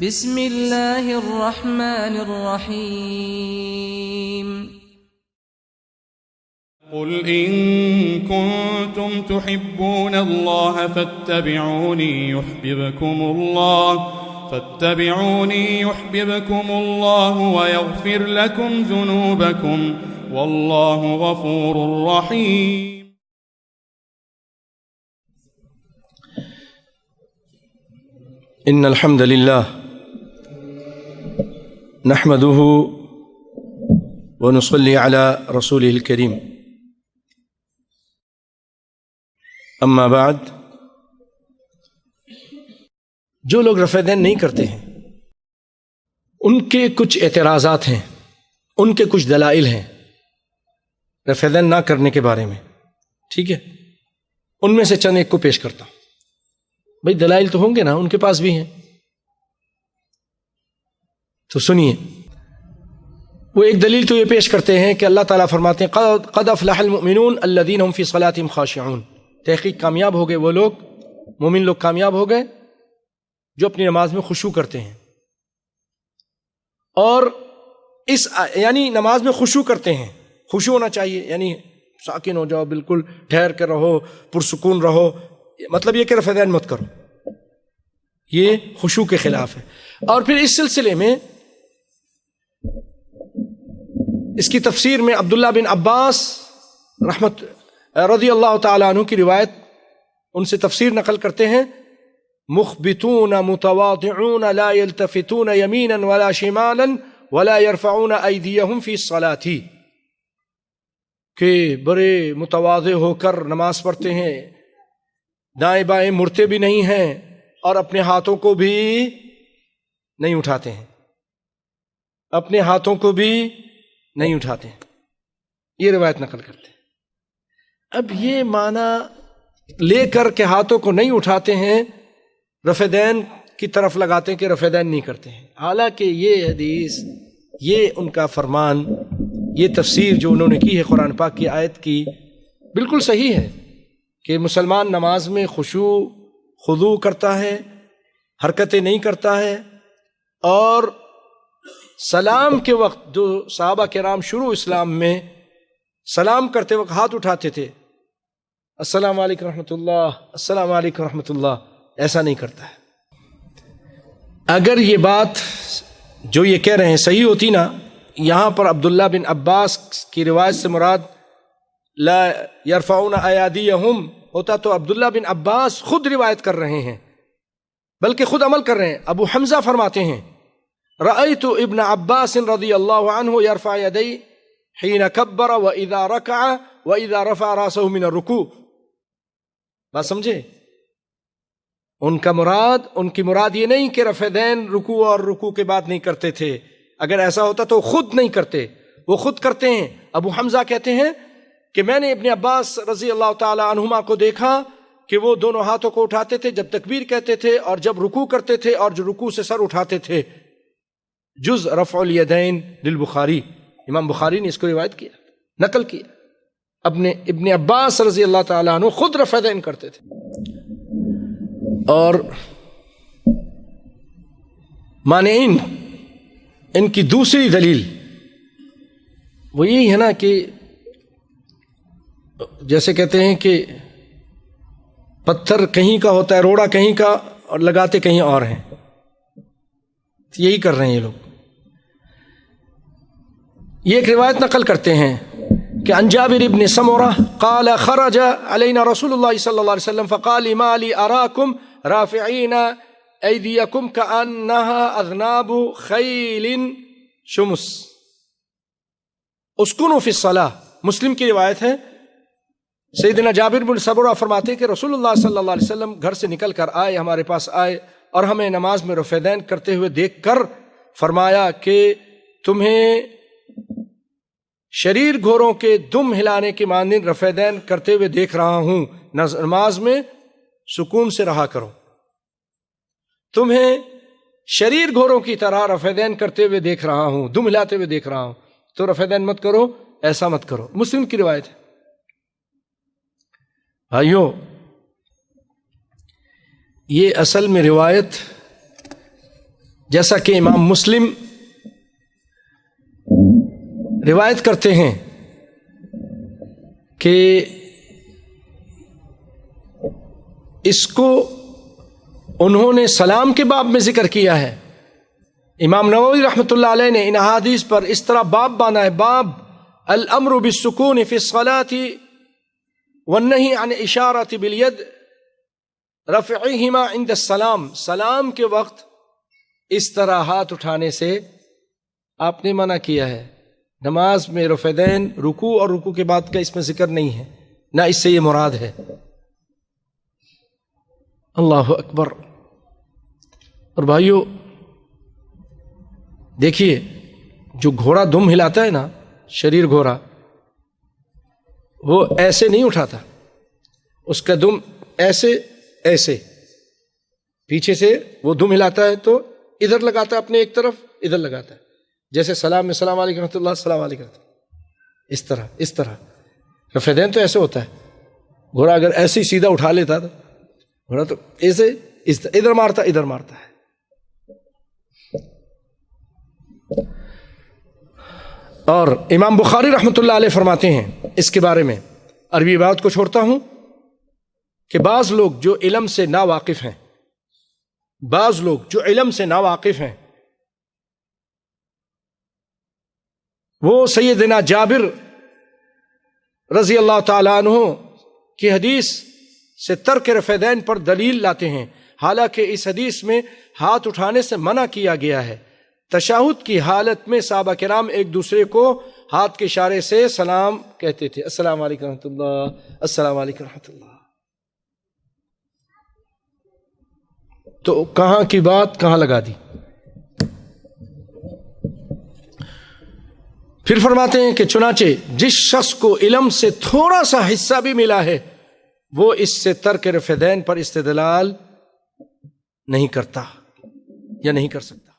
بسم اللہ الرحمن الرحیم قل إن كنتم تحبون الله فاتبعوني يحببكم الله ويغفر لكم ذنوبكم والله غفور رحيم. إن الحمد لله نحمده ونصلي على رسوله الكريم. اما بعد، جو لوگ رفع دین نہیں کرتے ہیں ان کے کچھ اعتراضات ہیں، ان کے کچھ دلائل ہیں رفع دین نہ کرنے کے بارے میں. ٹھیک ہے، ان میں سے چند ایک کو پیش کرتا ہوں. بھئی دلائل تو ہوں گے نا، ان کے پاس بھی ہیں تو سنیے. وہ ایک دلیل تو یہ پیش کرتے ہیں کہ اللہ تعالیٰ فرماتے ہیں قد افلح المؤمنون الذین هم فی صلاتهم خاشعون. تحقیق کامیاب ہو گئے وہ لوگ، مومن لوگ کامیاب ہو گئے جو اپنی نماز میں خشوع کرتے ہیں. اور اس یعنی نماز میں خشوع کرتے ہیں، خشوع ہونا چاہیے، یعنی ساکن ہو جاؤ، بالکل ٹھہر کر رہو، پرسکون رہو. مطلب یہ کہ رفع دین مت کرو، یہ خشوع کے خلاف ہے. اور پھر اس سلسلے میں اس کی تفسیر میں عبداللہ بن عباس رضی اللہ تعالیٰ عنہ کی روایت، ان سے تفسیر نقل کرتے ہیں مخبتون متواضعون لا يلتفتون يمينا ولا شمالا ولا يرفعون ایدیہم فی الصلاۃ، کہ بڑے متواضع ہو کر نماز پڑھتے ہیں، دائیں بائیں مڑتے بھی نہیں ہیں اور اپنے ہاتھوں کو بھی نہیں اٹھاتے ہیں، اپنے ہاتھوں کو بھی نہیں اٹھاتے ہیں. یہ روایت نقل کرتے ہیں. اب یہ معنی لے کر کے ہاتھوں کو نہیں اٹھاتے ہیں رفع دین کی طرف لگاتے ہیں کہ رفع دین نہیں کرتے ہیں. حالانکہ یہ حدیث، یہ ان کا فرمان، یہ تفسیر جو انہوں نے کی ہے قرآن پاک کی آیت کی، بالکل صحیح ہے کہ مسلمان نماز میں خشوع خضوع کرتا ہے، حرکتیں نہیں کرتا ہے. اور سلام کے وقت جو صحابہ کرام شروع اسلام میں سلام کرتے وقت ہاتھ اٹھاتے تھے، السلام علیکم رحمۃ اللہ، السلام علیکم رحمۃ اللہ، ایسا نہیں کرتا ہے. اگر یہ بات جو یہ کہہ رہے ہیں صحیح ہوتی نا، یہاں پر عبداللہ بن عباس کی روایت سے مراد لا یرفعون ایادیہم ہوتا تو عبداللہ بن عباس خود روایت کر رہے ہیں، بلکہ خود عمل کر رہے ہیں. ابو حمزہ فرماتے ہیں رأیت ابن عباس رضی اللہ عنہ یرفع یدی حین کبر واذا رکع واذا رفع راسہ من الرکوع. بات سمجھے؟ ان کی مراد یہ نہیں کہ رفع دین رکوع اور رکوع کے بعد نہیں کرتے تھے. اگر ایسا ہوتا تو خود نہیں کرتے، وہ خود کرتے ہیں. ابو حمزہ کہتے ہیں کہ میں نے ابن عباس رضی اللہ تعالی عنہما کو دیکھا کہ وہ دونوں ہاتھوں کو اٹھاتے تھے جب تکبیر کہتے تھے اور جب رکوع کرتے تھے اور جو رکوع سے سر اٹھاتے تھے، جز رفع الیدین للبخاری. امام بخاری نے اس کو روایت کیا، نقل کیا. ابن عباس رضی اللہ تعالی عنہ خود رفع دین کرتے تھے. اور مانعین ان کی دوسری دلیل وہ یہی ہے نا کہ جیسے کہتے ہیں کہ پتھر کہیں کا ہوتا ہے، روڑا کہیں کا، اور لگاتے کہیں اور ہیں. یہی کر رہے ہیں یہ لوگ. یہ ایک روایت نقل کرتے ہیں کہ عن جابر بن سمرہ قال خرج علینا رسول اللہ صلی اللہ علیہ وسلم فقال ما لی اراکم رافعین ایدیکم کأنها اذناب خیل شمس اسکنوا فی الصلاۃ. مسلم کی روایت ہے. سیدنا جابر بن سمرہ فرماتے ہیں کہ رسول اللہ صلی اللہ علیہ وسلم گھر سے نکل کر آئے، ہمارے پاس آئے اور ہمیں نماز میں رفع دین کرتے ہوئے دیکھ کر فرمایا کہ تمہیں شریر گھوڑوں کے دم ہلانے کے مانند رفع دین کرتے ہوئے دیکھ رہا ہوں، نماز میں سکون سے رہا کرو. تمہیں شریر گھوڑوں کی طرح رفع دین کرتے ہوئے دیکھ رہا ہوں، دم ہلاتے ہوئے دیکھ رہا ہوں، تو رفع دین مت کرو، ایسا مت کرو. مسلم کی روایت ہے. بھائیو، یہ اصل میں روایت جیسا کہ امام مسلم روایت کرتے ہیں کہ اس کو انہوں نے سلام کے باب میں ذکر کیا ہے. امام نووی رحمۃ اللہ علیہ نے ان احادیث پر اس طرح باب بانا ہے، باب الامر بالسکون فی الصلاۃ والنہی عن اشارۃ بالید رفعہما عند السلام. سلام کے وقت اس طرح ہاتھ اٹھانے سے آپ نے منع کیا ہے. نماز میں رفع دین رکوع اور رکوع کے بعد کا اس میں ذکر نہیں ہے، نہ اس سے یہ مراد ہے. اللہ اکبر. اور بھائیو دیکھیے، جو گھوڑا دم ہلاتا ہے نا، شریر گھوڑا، وہ ایسے نہیں اٹھاتا، اس کا دم ایسے ایسے پیچھے سے وہ دم ہلاتا ہے تو ادھر لگاتا ہے، اپنے ایک طرف ادھر لگاتا ہے، جیسے سلام میں السلام علیکم ورحمۃ اللہ، السلام علیکم، اس طرح. رفع دین تو ایسے ہوتا ہے. گھوڑا اگر ایسے ہی سیدھا اٹھا لیتا تھا، گھوڑا تو ایسے ادھر مارتا ہے. اور امام بخاری رحمۃ اللہ علیہ فرماتے ہیں اس کے بارے میں، عربی بات کو چھوڑتا ہوں، کہ بعض لوگ جو علم سے ناواقف ہیں، وہ سیدنا جابر رضی اللہ تعالیٰ عنہ کی حدیث سے ترک رفع دین پر دلیل لاتے ہیں، حالانکہ اس حدیث میں ہاتھ اٹھانے سے منع کیا گیا ہے. تشہد کی حالت میں صحابہ کرام ایک دوسرے کو ہاتھ کے اشارے سے سلام کہتے تھے، السلام علیکم رحمۃ اللہ، السلام علیکم رحمۃ اللہ. تو کہاں کی بات کہاں لگا دی. پھر فرماتے ہیں کہ چنانچہ جس شخص کو علم سے تھوڑا سا حصہ بھی ملا ہے، وہ اس سے ترک رفع دین پر استدلال نہیں کرتا یا نہیں کر سکتا.